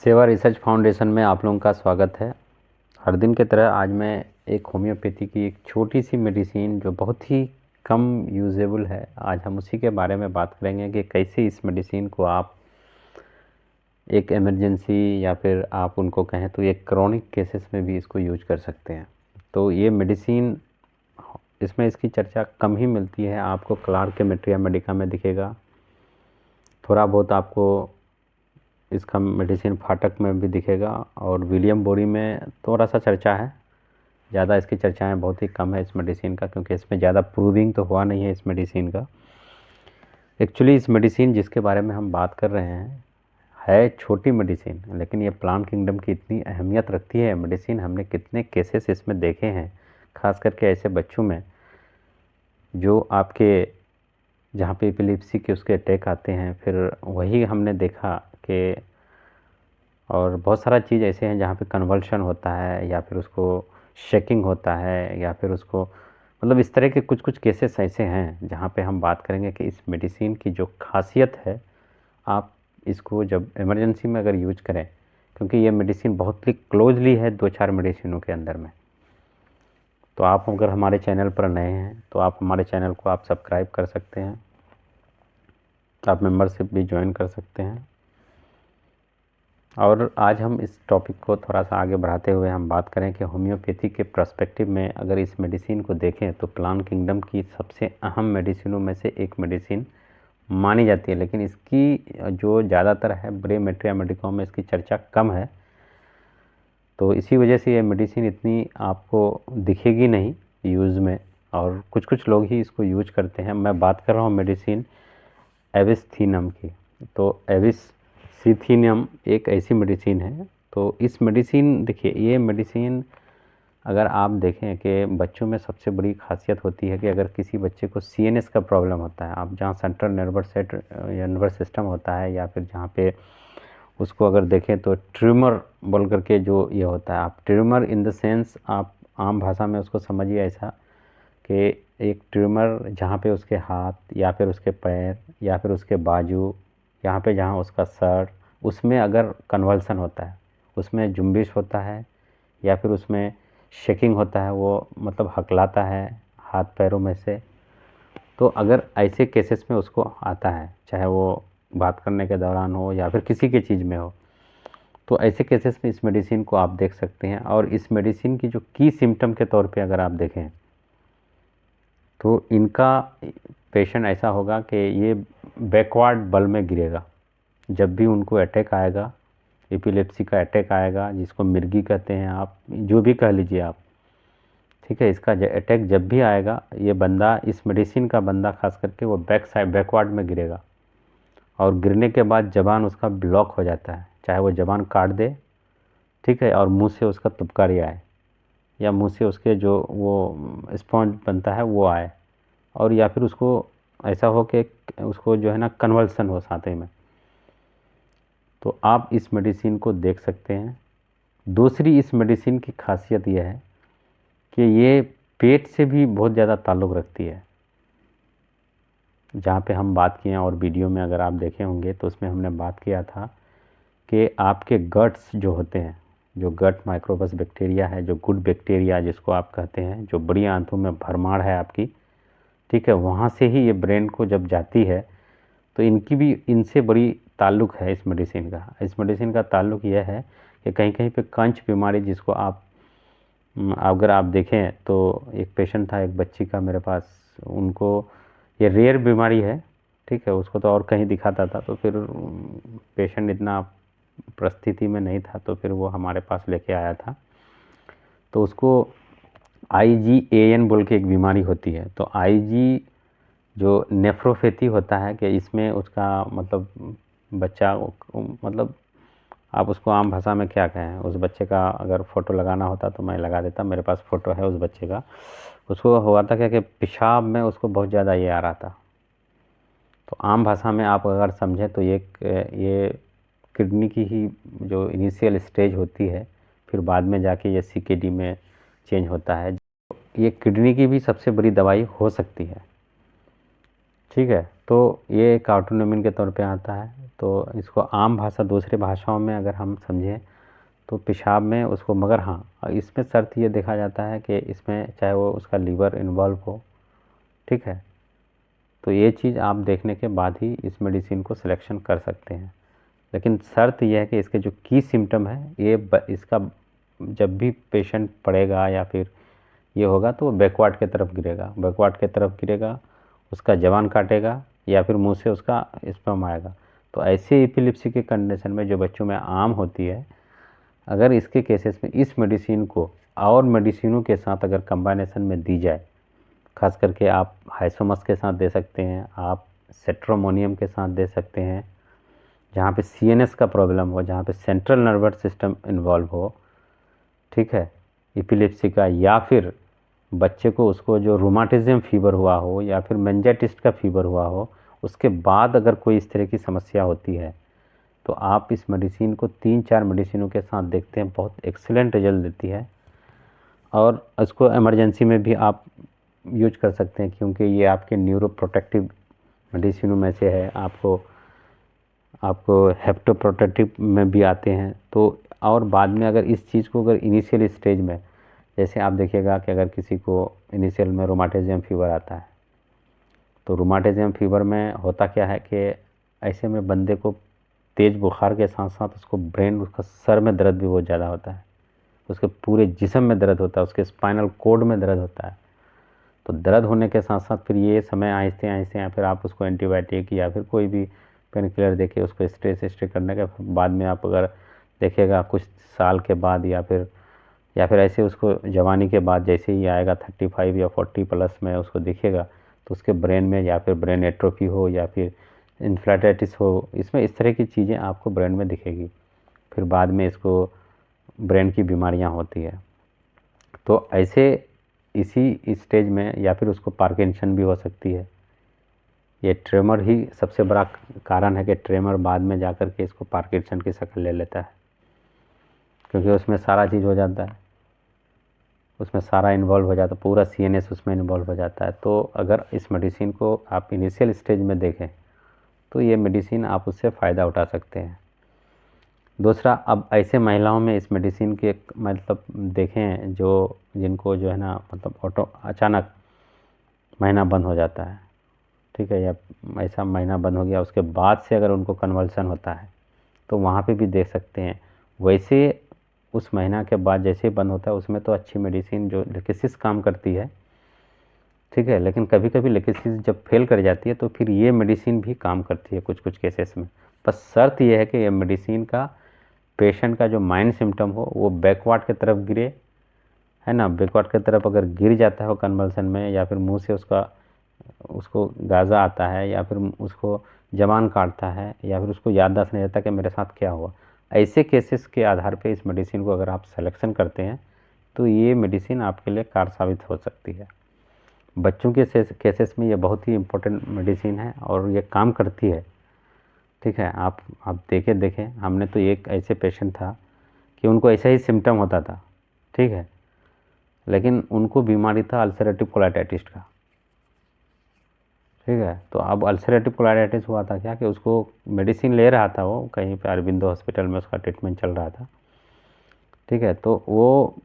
सेवा research foundation में आप लोगों का स्वागत है। हर दिन की तरह आज मैं एक होम्योपैथी की एक छोटी सी मेडिसिन जो बहुत ही कम यूजेबल है, आज हम उसी के बारे में बात करेंगे कि कैसे इस मेडिसिन को आप एक इमरजेंसी या फिर आप उनको कहें तो एक क्रॉनिक केसेस में भी इसको यूज कर सकते हैं। तो ये मेडिसिन इसमें इसकी चर्चा कम ही मिलती है, आपको क्लार्क केमेट्रिया मेडिका में दिखेगा, थोड़ा बहुत आपको इसका मेडिसिन फाटक में भी दिखेगा और विलियम बोरी में थोड़ा सा चर्चा है, ज़्यादा इसकी चर्चाएं बहुत ही कम है इस मेडिसिन का, क्योंकि इसमें ज़्यादा प्रूविंग तो हुआ नहीं है इस मेडिसिन का। एक्चुअली इस मेडिसिन जिसके बारे में हम बात कर रहे हैं है छोटी मेडिसिन, लेकिन ये प्लांट किंगडम की इतनी अहमियत रखती है मेडिसिन। हमने कितने केसेस इसमें देखे हैं, ख़ास करके ऐसे बच्चों में जो आपके जहाँ पे एपिलेप्सी के उसके अटैक आते हैं, फिर वही हमने देखा कि और बहुत सारा चीज़ ऐसे हैं जहाँ पे कन्वल्शन होता है या फिर उसको शेकिंग होता है या फिर उसको मतलब इस तरह के कुछ कुछ केसेस ऐसे हैं जहाँ पे हम बात करेंगे कि इस मेडिसिन की जो खासियत है, आप इसको जब इमरजेंसी में अगर यूज करें, क्योंकि ये मेडिसिन बहुत ही क्लोजली है दो चार मेडिसिनों के अंदर में। तो आप अगर हमारे चैनल पर नए हैं तो आप हमारे चैनल को आप सब्सक्राइब कर सकते हैं, आप मेंबरशिप भी ज्वाइन कर सकते हैं। और आज हम इस टॉपिक को थोड़ा सा आगे बढ़ाते हुए हम बात करें कि होम्योपैथी के पर्सपेक्टिव में अगर इस मेडिसिन को देखें तो प्लांट किंगडम की सबसे अहम मेडिसिनों में से एक मेडिसिन मानी जाती है, लेकिन इसकी जो ज़्यादातर है ब्रेमेट्रिया मेडिका में इसकी चर्चा कम है। तो इसी वजह से ये मेडिसिन इतनी आपको दिखेगी नहीं यूज़ में, और कुछ कुछ लोग ही इसको यूज करते हैं। मैं बात कर रहा हूँ मेडिसिन एविस्थीनम की। तो एविस्थीनियम एक ऐसी मेडिसिन है। तो इस मेडिसिन देखिए, ये मेडिसिन अगर आप देखें कि बच्चों में सबसे बड़ी खासियत होती है कि अगर किसी बच्चे को सीएनएस का प्रॉब्लम होता है, आप जहाँ सेंट्रल नर्वस सिस्टम होता है या फिर जहाँ पे उसको अगर देखें तो ट्यूमर बोल करके जो ये होता है, आप ट्यूमर इन द सेंस आप आम भाषा में उसको समझिए ऐसा कि एक ट्यूमर जहाँ पे उसके हाथ या फिर उसके पैर या फिर उसके बाजू, यहाँ पे जहाँ उसका सर, उसमें अगर कन्वल्सन होता है, उसमें जुम्बिश होता है या फिर उसमें शेकिंग होता है, वो मतलब हकलाता है हाथ पैरों में से, तो अगर ऐसे केसेस में उसको आता है, चाहे वो बात करने के दौरान हो या फिर किसी के चीज़ में हो, तो ऐसे केसेस में इस मेडिसिन को आप देख सकते हैं। और इस मेडिसिन की जो की सिम्टम के तौर पे अगर आप देखें तो इनका पेशेंट ऐसा होगा कि ये बैकवर्ड बल में गिरेगा जब भी उनको अटैक आएगा, एपिलेप्सी का अटैक आएगा, जिसको मिर्गी कहते हैं, आप जो भी कह लीजिए आप, ठीक है। इसका अटैक जब भी आएगा, ये बंदा, इस मेडिसिन का बंदा खास करके वो बैकवर्ड में गिरेगा और गिरने के बाद जबान उसका ब्लॉक हो जाता है, चाहे वो जबान काट दे, ठीक है, और मुंह से उसका तुपकारी आए या मुंह से उसके जो वो स्पॉन्ज बनता है वो आए, और या फिर उसको ऐसा हो कि उसको जो है ना कन्वल्सन हो साथ ही में। तो आप इस मेडिसिन को देख सकते हैं। दूसरी इस मेडिसिन की खासियत यह है कि ये पेट से भी बहुत ज़्यादा ताल्लुक़ रखती है। जहाँ पे हम बात किए हैं और वीडियो में अगर आप देखे होंगे तो उसमें हमने बात किया था कि आपके गट्स जो होते हैं, जो गट माइक्रोबस बैक्टीरिया है, जो गुड बैक्टीरिया जिसको आप कहते हैं, जो बड़ी आंतों में भरमार है आपकी, ठीक है, वहाँ से ही ये ब्रेन को जब जाती है, तो इनकी भी इनसे बड़ी ताल्लुक़ है इस मेडिसिन का। इस मेडिसिन का ताल्लुक़ यह है कि कहीं कहीं पे कंच बीमारी, जिसको आप अगर आप देखें तो एक पेशेंट था, एक बच्ची का मेरे पास, उनको ये रेयर बीमारी है, ठीक है, उसको तो और कहीं दिखाता था, तो फिर पेशेंट इतना परिस्थिति में नहीं था, तो फिर वो हमारे पास लेके आया था। तो उसको IgAN बोल के एक बीमारी होती है। तो IG जो नेफ्रोपैथी होता है कि इसमें उसका मतलब बच्चा, मतलब आप उसको आम भाषा में क्या कहें, उस बच्चे का अगर फ़ोटो लगाना होता तो मैं लगा देता, मेरे पास फ़ोटो है उस बच्चे का। उसको हुआ था क्या कि पेशाब में उसको बहुत ज़्यादा ये आ रहा था। तो आम भाषा में आप अगर समझें तो ये किडनी की ही जो इनिशियल स्टेज होती है, फिर बाद में जाके ये CKD में चेंज होता है। ये किडनी की भी सबसे बड़ी दवाई हो सकती है, ठीक है। तो ये एक ऑटोनोमिन के तौर पे आता है। तो इसको आम भाषा दूसरी भाषाओं में अगर हम समझें तो पेशाब में उसको, मगर हाँ इसमें शर्त ये देखा जाता है कि इसमें चाहे वो उसका लीवर इन्वॉल्व हो, ठीक है, तो ये चीज़ आप देखने के बाद ही इस मेडिसिन को सिलेक्शन कर सकते हैं। लेकिन शर्त यह है कि इसके जो की सिम्टम है ये इसका जब भी पेशेंट पड़ेगा या फिर ये होगा तो वो बैकवर्ड की तरफ गिरेगा, बैकवर्ड की तरफ गिरेगा, उसका जबान काटेगा या फिर मुंह से उसका स्पर्म आएगा। तो ऐसे एपिलेप्सी के कंडीशन में जो बच्चों में आम होती है, अगर इसके केसेस में इस मेडिसिन को और मेडिसिनों के साथ अगर कंबाइनेशन में दी जाए, खास करके आप हाइसोमस के साथ दे सकते हैं, आप सेट्रोमोनियम के साथ दे सकते हैं, जहाँ पे सीएनएस का प्रॉब्लम हो, जहाँ पे सेंट्रल नर्वस सिस्टम इन्वॉल्व हो, ठीक है, एपिलेप्सी का, या फिर बच्चे को उसको जो रूमाटिज्म फीवर हुआ हो या फिर मेंजाइटिस का फीवर हुआ हो, उसके बाद अगर कोई इस तरह की समस्या होती है तो आप इस मेडिसिन को 3-4 मेडिसिनों के साथ देखते हैं, बहुत एक्सीलेंट रिजल्ट देती है। और इसको इमरजेंसी में भी आप यूज कर सकते हैं क्योंकि ये आपके न्यूरो प्रोटेक्टिव मेडिसिनों में से है। आपको हेप्टोप्रोटेक्टिव में भी आते हैं। तो और बाद में अगर इस चीज़ को अगर इनिशियल स्टेज में, जैसे आप देखिएगा कि अगर किसी को इनिशियल में रूमाटिज्म फीवर आता है, तो रूमाटिज्म फीवर में होता क्या है कि ऐसे में बंदे को तेज़ बुखार के साथ साथ उसको ब्रेन, उसका सर में दर्द भी बहुत ज़्यादा होता है, उसके पूरे जिस्म में दर्द होता है, उसके स्पाइनल कोड में दर्द होता है। तो दर्द होने के साथ साथ फिर ये समय आहिस्ते आहिस्ते या फिर आप उसको एंटीबायोटिक या फिर कोई भी पेन किलर देके उसको स्ट्रे करने के बाद में आप अगर देखिएगा कुछ साल के बाद या फिर ऐसे उसको जवानी के बाद जैसे ही आएगा 35 या 40 प्लस में उसको देखिएगा तो उसके ब्रेन में या फिर ब्रेन एट्रोफी हो या फिर इन्फ्लेटाइटिस हो, इसमें इस तरह की चीज़ें आपको ब्रेन में दिखेगी। फिर बाद में इसको ब्रेन की बीमारियां होती है। तो ऐसे इसी स्टेज में या फिर उसको पार्किंसन भी हो सकती है। ये ट्रेमर ही सबसे बड़ा कारण है कि ट्रेमर बाद में जाकर के इसको पार्किंसन की शक्ल ले लेता है, क्योंकि उसमें सारा चीज़ हो जाता है, उसमें सारा इन्वॉल्व हो जाता है, पूरा सीएनएस उसमें इन्वॉल्व हो जाता है। तो अगर इस मेडिसिन को आप इनिशियल स्टेज में देखें तो ये मेडिसिन आप उससे फ़ायदा उठा सकते हैं। दूसरा, अब ऐसे महिलाओं में इस मेडिसिन के मतलब देखें जो जिनको जो है ना मतलब ऑटो अचानक महीना बंद हो जाता है, ठीक है, या ऐसा महीना बंद हो गया उसके बाद से अगर उनको कन्वल्सन होता है तो वहाँ पे भी देख सकते हैं। वैसे उस महीना के बाद जैसे ही बंद होता है उसमें तो अच्छी मेडिसिन जो लेकेसिस काम करती है, ठीक है, लेकिन कभी कभी लेकेसिस जब फेल कर जाती है तो फिर ये मेडिसिन भी काम करती है कुछ कुछ केसेस में। बस शर्त यह है कि ये मेडिसिन का पेशेंट का जो माइंड सिम्टम हो वो बैकवर्ड की तरफ गिरे, है ना, बैकवर्ड की तरफ अगर गिर जाता है वो कन्वल्सन में, या फिर मुंह से उसको गाजा आता है, या फिर उसको जबान काटता है, या फिर उसको याददाश्त नहीं रहता कि मेरे साथ क्या हुआ, ऐसे केसेस के आधार पे इस मेडिसिन को अगर आप सिलेक्शन करते हैं तो ये मेडिसिन आपके लिए कार साबित हो सकती है। बच्चों के केसेस में ये बहुत ही इम्पोर्टेंट मेडिसिन है और ये काम करती है, ठीक है। आप देखें हमने तो एक ऐसे पेशेंट था कि उनको ऐसा ही सिम्टम होता था, ठीक है, लेकिन उनको बीमारी था अल्सरेटिव कोलाइटिस का, ठीक है। तो अब अल्सरेटिव कोलाइटिस हुआ था क्या कि उसको मेडिसिन ले रहा था, वो कहीं पे अरबिंदो हॉस्पिटल में उसका ट्रीटमेंट चल रहा था, ठीक है। तो वो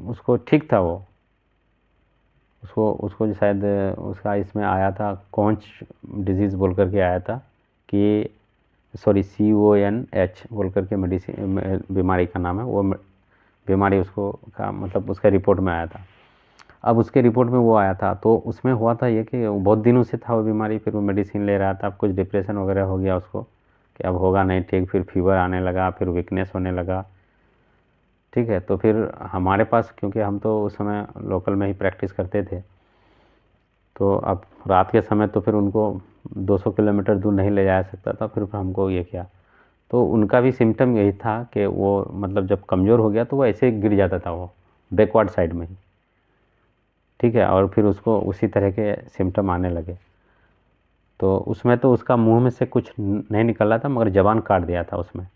उसको ठीक था, वो उसको जो शायद उसका इसमें आया था कॉन्च डिजीज़ बोल करके आया था कि सॉरी CONH बोल करके मेडिसिन बीमारी का नाम है, वो बीमारी उसको का मतलब उसका रिपोर्ट में आया था। अब उसके रिपोर्ट में वो आया था तो उसमें हुआ था ये कि वो बहुत दिनों से था वो बीमारी, फिर वो मेडिसिन ले रहा था, अब कुछ डिप्रेशन वगैरह हो गया उसको कि अब होगा नहीं ठीक, फिर फीवर आने लगा, फिर वीकनेस होने लगा, ठीक है। तो फिर हमारे पास, क्योंकि हम तो उस समय लोकल में ही प्रैक्टिस करते थे, तो अब रात के समय तो फिर उनको 200 किलोमीटर दूर नहीं ले जा सकता था, फिर हमको ये किया। तो उनका भी सिम्टम यही था कि वो मतलब जब कमज़ोर हो गया तो वो ऐसे ही गिर जाता था, वो बैकवर्ड साइड में ही, ठीक है, और फिर उसको उसी तरह के सिम्टम आने लगे। तो उसमें तो उसका मुंह में से कुछ नहीं निकल रहा था मगर जबान काट दिया था, उसमें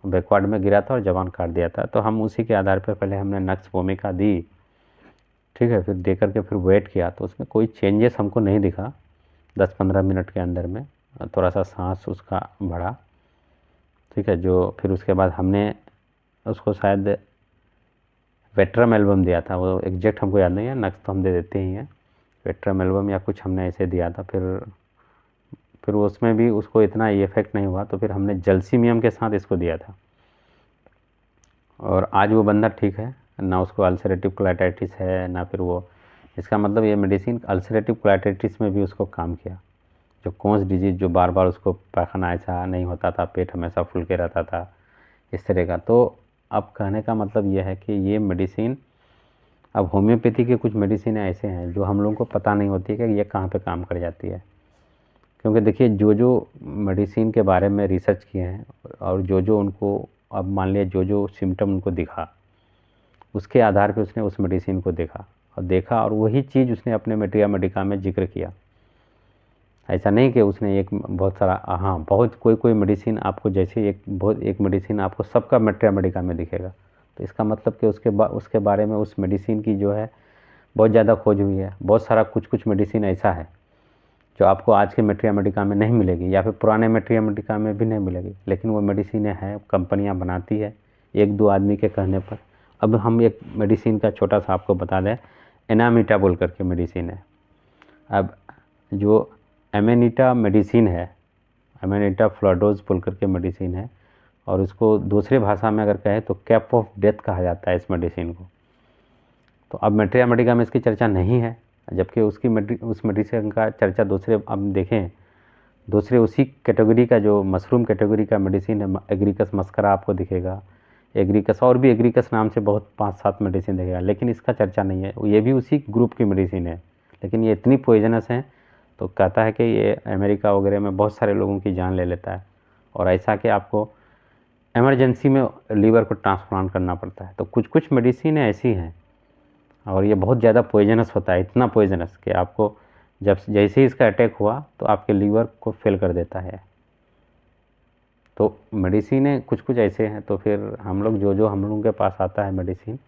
बैकवर्ड में गिरा था और जबान काट दिया था। तो हम उसी के आधार पर पहले हमने नक्स भूमिका दी, ठीक है, फिर दे करके फिर वेट किया तो उसमें कोई चेंजेस हमको नहीं दिखा, 10-15 मिनट के अंदर में थोड़ा सा सांस उसका बढ़ा, ठीक है। जो फिर उसके बाद हमने उसको शायद वेट्रम एल्बम दिया था, वो एग्जैक्ट हमको याद नहीं है, नक्स तो हम दे देते ही हैं, वेट्रम एल्बम या कुछ हमने ऐसे दिया था। फिर उसमें भी उसको इतना इफेक्ट नहीं हुआ, तो फिर हमने जल्सीमियम के साथ इसको दिया था, और आज वो बंदा ठीक है ना, उसको अल्सरेटिव कोलाइटिस है ना। फिर वो, इसका मतलब ये मेडिसिन अल्सरेटिव कोलाइटिस में भी उसको काम किया, जो कोन्स डिजीज़, जो बार बार उसको पैखाना ऐसा नहीं होता था, पेट हमेशा फूल के रहता था, इस तरह का। तो अब कहने का मतलब ये है कि ये मेडिसिन, अब होम्योपैथी के कुछ मेडिसिन ऐसे हैं जो हम लोगों को पता नहीं होती है कि ये कहाँ पे काम कर जाती है। क्योंकि देखिए, जो जो मेडिसिन के बारे में रिसर्च किए हैं और जो जो उनको, अब मान लिया जो जो सिम्टम उनको दिखा, उसके आधार पे उसने उस मेडिसिन को देखा और वही चीज़ उसने अपने मेट्रिया मेडिका में जिक्र किया। ऐसा नहीं कि उसने एक बहुत सारा, हाँ, बहुत कोई मेडिसिन आपको, जैसे एक मेडिसिन आपको सबका मेट्रिया मेडिका में दिखेगा, तो इसका मतलब कि उसके बारे में, उस मेडिसिन की जो है बहुत ज़्यादा खोज हुई है। बहुत सारा कुछ मेडिसिन ऐसा है जो आपको आज के मेट्रिया मेडिका में नहीं मिलेगी, या फिर पुराने मेट्रिया मेडिका में भी नहीं मिलेगी, लेकिन वो मेडिसिनें हैं, कंपनियां बनाती है एक दो आदमी के कहने पर। अब हम एक मेडिसिन का छोटा सा आपको बता दें, एनामीटा बोल करके मेडिसिन है। अब जो एमेनिटा मेडिसिन है, एमेनिटा फ्लोडोज बोल करके मेडिसिन है, और उसको दूसरे भाषा में अगर कहें तो कैप ऑफ डेथ कहा जाता है इस मेडिसिन को। तो अब मेट्रिया मेडिका में इसकी चर्चा नहीं है, जबकि उस मेडिसिन का चर्चा दूसरे, अब देखें, दूसरे उसी कैटेगरी का, जो मशरूम कैटेगरी का मेडिसिन है, एग्रीकस मस्करा आपको दिखेगा, एग्रीकस, और भी एग्रीकस नाम से बहुत 5-7 मेडिसिन दिखेगा, लेकिन इसका चर्चा नहीं है। ये भी उसी ग्रुप की मेडिसिन है, लेकिन ये इतनी पॉइजनस है, तो कहता है कि ये अमेरिका वगैरह में बहुत सारे लोगों की जान ले लेता है, और ऐसा कि आपको इमरजेंसी में लीवर को ट्रांसप्लांट करना पड़ता है। तो कुछ कुछ मेडिसिन ऐसी हैं, और ये बहुत ज़्यादा पॉइजनस होता है, इतना पॉइजनस कि आपको जब जैसे ही इसका अटैक हुआ तो आपके लीवर को फेल कर देता है। तो मेडिसिनें कुछ कुछ ऐसे हैं, तो फिर हम लोग जो हम लोगों के पास आता है मेडिसिन,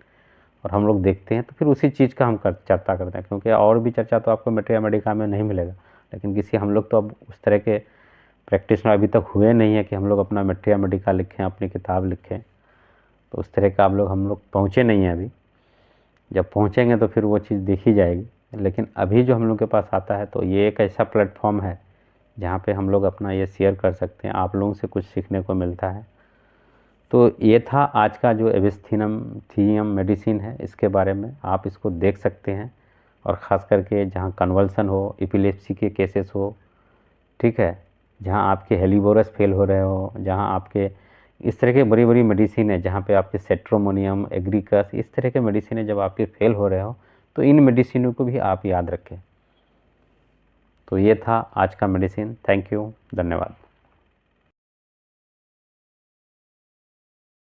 और हम लोग देखते हैं, तो फिर उसी चीज़ का हम चर्चा करते हैं, क्योंकि और भी चर्चा तो आपको मेट्रिया मेडिका में नहीं मिलेगा। लेकिन हम लोग तो अब उस तरह के प्रैक्टिशनर अभी तक हुए नहीं है कि हम लोग अपना मेट्रिया मेडिका लिखें, अपनी किताब लिखें, तो उस तरह का हम लोग पहुँचे नहीं हैं अभी। जब पहुँचेंगे तो फिर वो चीज़ देखी जाएगी। लेकिन अभी जो हम लोग के पास आता है, तो ये एक ऐसा प्लेटफॉर्म है जहाँ पे हम लोग अपना ये शेयर कर सकते हैं, आप लोगों से कुछ सीखने को मिलता है। तो ये था आज का जो एविस्थीनियम थीनियम मेडिसिन है, इसके बारे में आप इसको देख सकते हैं, और ख़ास करके जहाँ कन्वल्सन हो, एपिलेप्सी के केसेस हो, ठीक है, जहाँ आपके हेलीबोरस फेल हो रहे हो, जहाँ आपके इस तरह के बड़ी बड़ी मेडिसिन है, जहाँ पे आपके सेट्रोमोनियम, एग्रीकस, इस तरह के मेडिसिन है, जब आपके फेल हो रहे हो, तो इन मेडिसिनों को भी आप याद रखें। तो ये था आज का मेडिसिन। थैंक यू, धन्यवाद।